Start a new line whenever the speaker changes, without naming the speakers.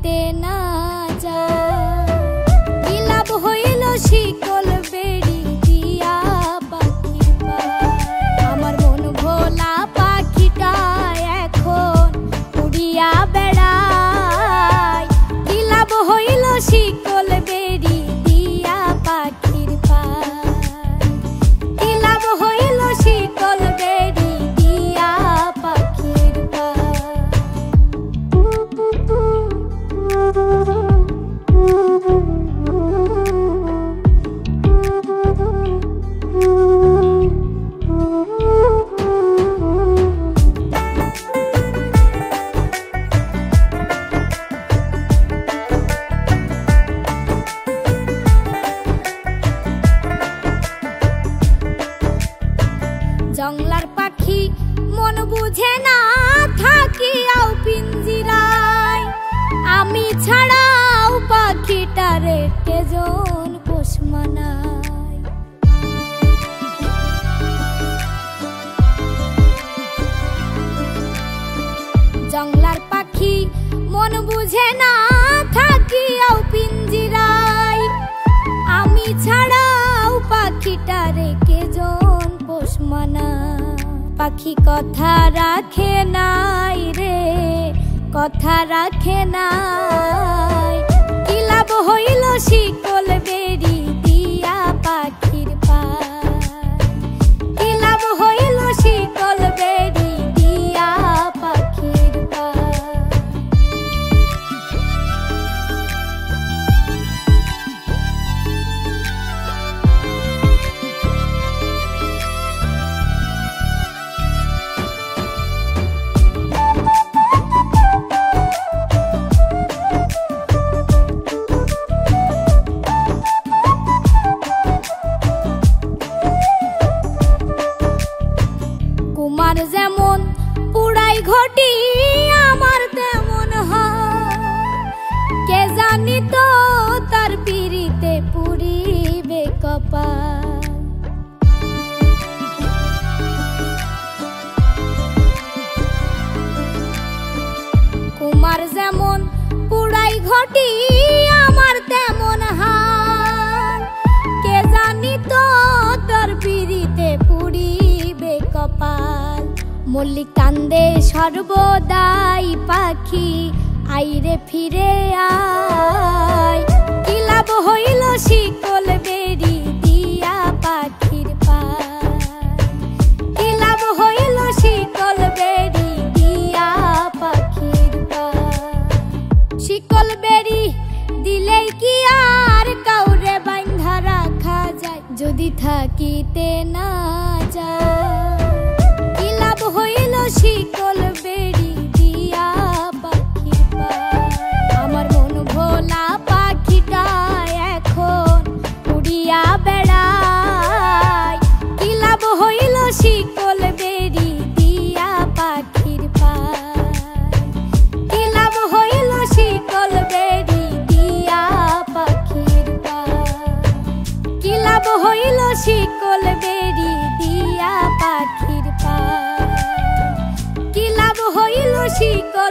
থাকিতে না যায়। কি লাভ হইল শিকল বেড়ি দিয়া পাখির পায়। আমার মন ভোলা পাখিটা এখন উড়িয়া বেড়ায়। কি লাভ হইল শিকল বেড়ি দিয়া পাখির পায়। কি লাভ হইল শিকল বেড়ি দিয়া পাখির পায়। জংলার পাখি মন বুঝে না থাকিয়াও পিঞ্জিরায়। আমি ছাড়াও পাখিটারে কেজন পোষ মানায়। জংলার পাখি মন বুঝে না থাকিয়াও পিঞ্জিরায়। আমি ছাড়াও পাখিটারে কেজন পোষ মানায়। পাখি কথা রাখে নাই রে, কথা রাখে নাই। কি লাভ হইল শিকল বেড়ি দিয়া পাখির পায়। কি লাভ হইল শিকল বেড়ি দিয়া পাখির পায়। কুমার যেমন পুড়াই ঘটি আমার তেমন হয়। কে জানি তো তার পিড়িতে পুড়িবে কপাল। কুমার যেমন পুড়াই ঘটি আমার তেমন হয়। কে জানি তো তার পিড়িতে পুড়িবে কপাল। মল্লিক কান্দে সর্বদাই পাখি আইরে ফিরে আয়। কি লাভ হইল শিকল বেড়ি দিয়া পাখির পায়। কি লাভ হইল শিকল বেড়ি দিয়া পাখির পায়। শিকল বেড়ি দিলেই কি আর কাউরে বাঁধা রাখা যায়। যদি থাকিতে না যায়। কি লাভ হইল শিকল বেড়ি দিয়া পাখির পায়। আমার মন ভোলা পাখিটা এখন উড়িয়া বেড়ায়। কি লাভ হইল শিকল বেড়ি দিয়া পাখির পায়। কি লাভ হইল শিকল বেড়ি দিয়া পাখির পায়। কি লাভ হইল শিকল বেড়ি দিয়া পাখির পায়। কি লাভ হইল শিকল